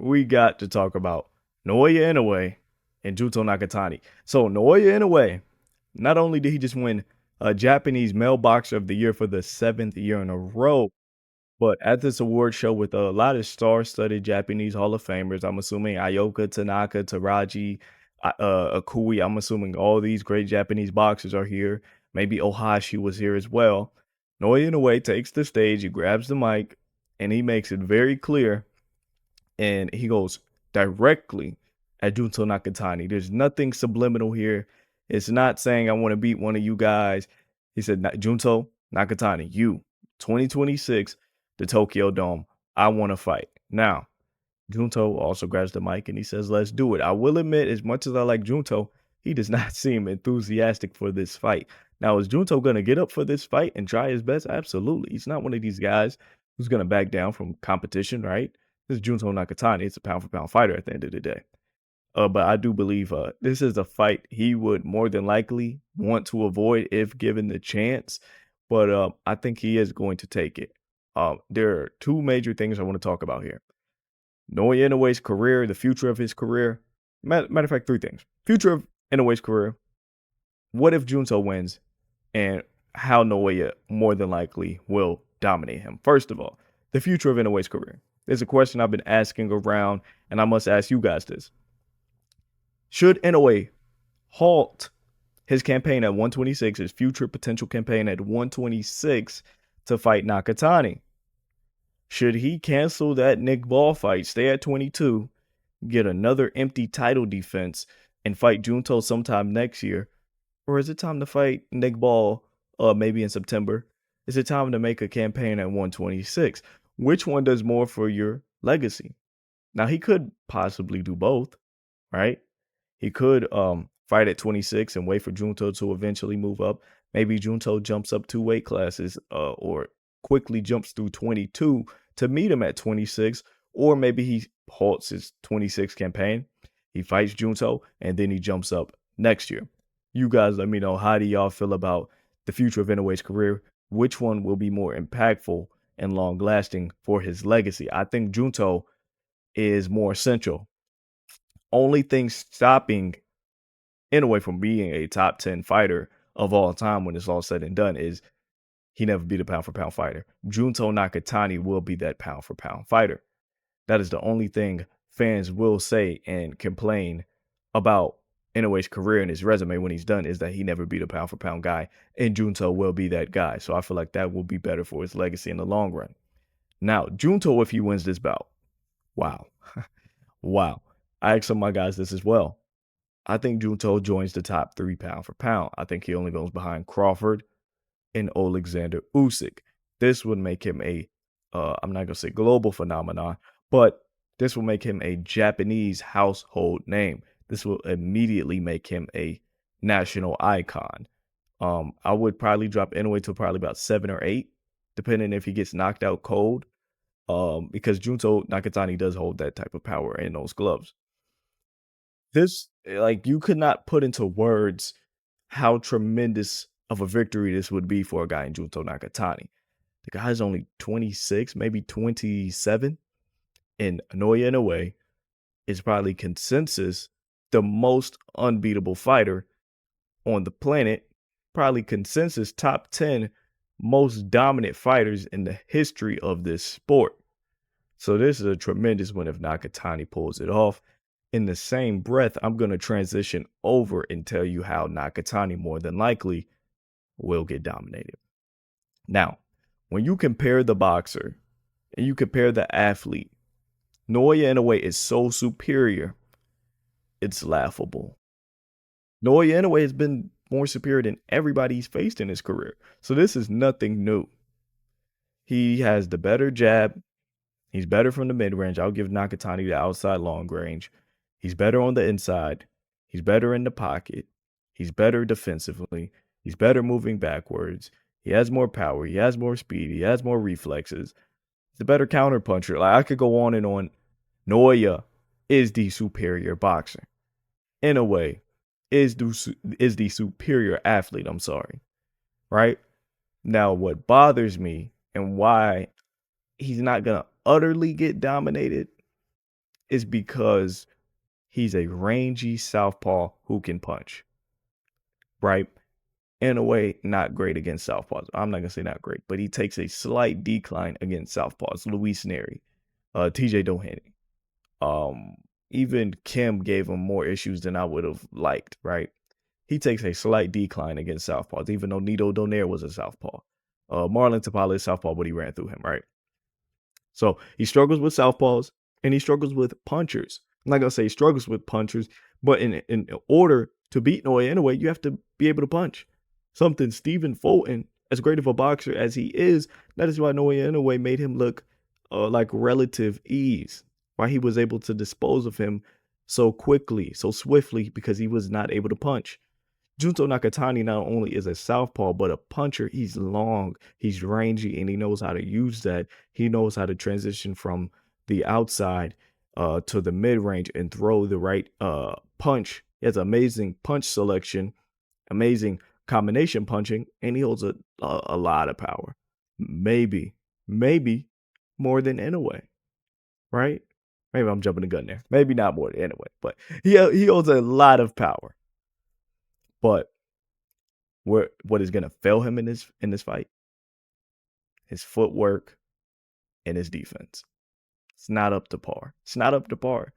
we got to talk about Naoya Inoue and Junto Nakatani. So Naoya Inoue, not only did he just win a Japanese Male Boxer of the Year for the 7th year in a row, but at this award show with a lot of star-studded Japanese Hall of Famers, I'm assuming Ayoka, Tanaka, Taraji, Akui, I'm assuming all these great Japanese boxers are here. Maybe Ohashi was here as well. Naoya Inoue takes the stage, he grabs the mic, and he makes it very clear, and he goes directly at Junto Nakatani. There's nothing subliminal here. It's not saying I want to beat one of you guys. He said, Junto Nakatani, you, 2026, the Tokyo Dome, I want to fight. Now, Junto also grabs the mic and he says, let's do it. I will admit, as much as I like Junto, he does not seem enthusiastic for this fight. Now, is Junto going to get up for this fight and try his best? Absolutely. He's not one of these guys who's going to back down from competition, right? This is Junto Nakatani. It's a pound-for-pound fighter at the end of the day. But I do believe this is a fight he would more than likely want to avoid if given the chance. But I think he is going to take it. There are two major things I want to talk about here. Naoya Inoue's career, the future of his career. Matter of fact, three things. Future of Inoue's career. What if Junto wins? And how Naoya more than likely will dominate him. First of all, the future of Inoue's career. There's a question I've been asking around, and I must ask you guys this. Should Inoue halt his campaign at 126, his future potential campaign at 126 to fight Nakatani? Should he cancel that Nick Ball fight, stay at 22, get another empty title defense, and fight Junto sometime next year? Or is it time to fight Nick Ball maybe in September? Is it time to make a campaign at 126? Which one does more for your legacy? Now, he could possibly do both, right? He could fight at 26 and wait for Junto to eventually move up. Maybe Junto jumps up 2 weight classes or quickly jumps through 22 to meet him at 26. Or maybe he halts his 26 campaign. He fights Junto and then he jumps up next year. You guys let me know, how do y'all feel about the future of Inoue's career? Which one will be more impactful and long lasting for his legacy? I think Junto is more essential. Only thing stopping Inoue from being a top 10 fighter of all time when it's all said and done is he never beat a pound for pound fighter. Junto Nakatani will be that pound for pound fighter. That is the only thing fans will say and complain about Inoue's career and his resume when he's done, is that he never beat a pound for pound guy, and Junto will be that guy. So I feel like that will be better for his legacy in the long run. Now, Junto, if he wins this bout, wow. Wow. I asked some of my guys this as well. I think Junto joins the top 3 pound for pound. I think he only goes behind Crawford and Alexander Usyk. This would make him a, I'm not going to say global phenomenon, but this will make him a Japanese household name. This will immediately make him a national icon. I would probably drop Inoue to probably about 7 or 8, depending if he gets knocked out cold, because Junto Nakatani does hold that type of power in those gloves. This, like, you could not put into words how tremendous of a victory this would be for a guy in Junto Nakatani. The guy's only 26, maybe 27, and Naoya Inoue is probably consensus the most unbeatable fighter on the planet, probably consensus top 10 most dominant fighters in the history of this sport. So this is a tremendous win if Nakatani pulls it off. In the same breath, I'm going to transition over and tell you how Nakatani more than likely will get dominated. Now, when you compare the boxer and you compare the athlete, Naoya Inoue is so superior, it's laughable. Naoya Inoue has been more superior than everybody he's faced in his career. So this is nothing new. He has the better jab. He's better from the mid-range. I'll give Nakatani the outside long range. He's better on the inside. He's better in the pocket. He's better defensively. He's better moving backwards. He has more power. He has more speed. He has more reflexes. He's a better counterpuncher. Like, I could go on and on. Naoya is the superior boxer. Inoue is the superior athlete. I'm sorry. Right? Now, what bothers me and why he's not going to utterly get dominated is because he's a rangy southpaw who can punch, right? In a way, not great against southpaws. I'm not gonna say not great, but he takes a slight decline against southpaws. Luis Neri, TJ Doheny, um, even Kim gave him more issues than I would have liked, right? He takes a slight decline against southpaws, even though Nito Donaire was a southpaw. Marlon Tapala is southpaw, but he ran through him, right? So he struggles with southpaws and he struggles with punchers. I'm not gonna say he struggles with punchers, but in order to beat Naoya Inoue, you have to be able to punch. Something Stephen Fulton, as great of a boxer as he is, that is why Naoya Inoue made him look like relative ease. Why he was able to dispose of him so quickly, so swiftly, because he was not able to punch. Junto Nakatani not only is a southpaw, but a puncher. He's long, he's rangy, and he knows how to use that. He knows how to transition from the outside to the mid-range and throw the right punch. He has amazing punch selection, amazing combination punching, and he holds a lot of power. Maybe more than Inoue, right? Maybe I'm jumping the gun there. Maybe not more than Inoue, but he holds a lot of power. But what is gonna fail him in this fight? His footwork and his defense. It's not up to par. It's not up to par.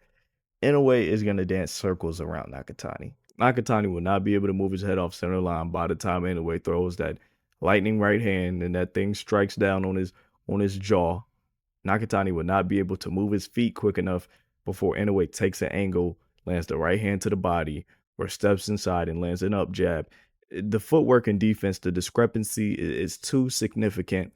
Inoue is gonna dance circles around Nakatani. Nakatani will not be able to move his head off center line by the time Inoue throws that lightning right hand and that thing strikes down on his jaw. Nakatani would not be able to move his feet quick enough before Inoue takes an angle, lands the right hand to the body, or steps inside and lands an up jab. The footwork and defense, the discrepancy is too significant.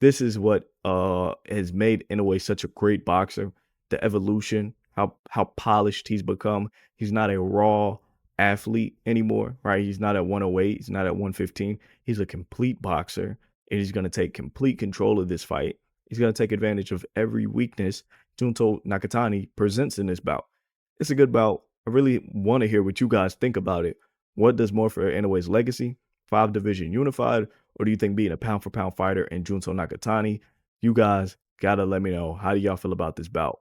This is what has made Inoue such a great boxer. The evolution, how polished he's become. He's not a raw athlete anymore, right? He's not at 108. He's not at 115. He's a complete boxer, and he's going to take complete control of this fight. He's going to take advantage of every weakness Junto Nakatani presents in this bout. It's a good bout. I really want to hear what you guys think about it. What does more for Inoue's legacy? 5-division unified? Or do you think being a pound-for-pound fighter and Junto Nakatani? You guys got to let me know. How do y'all feel about this bout?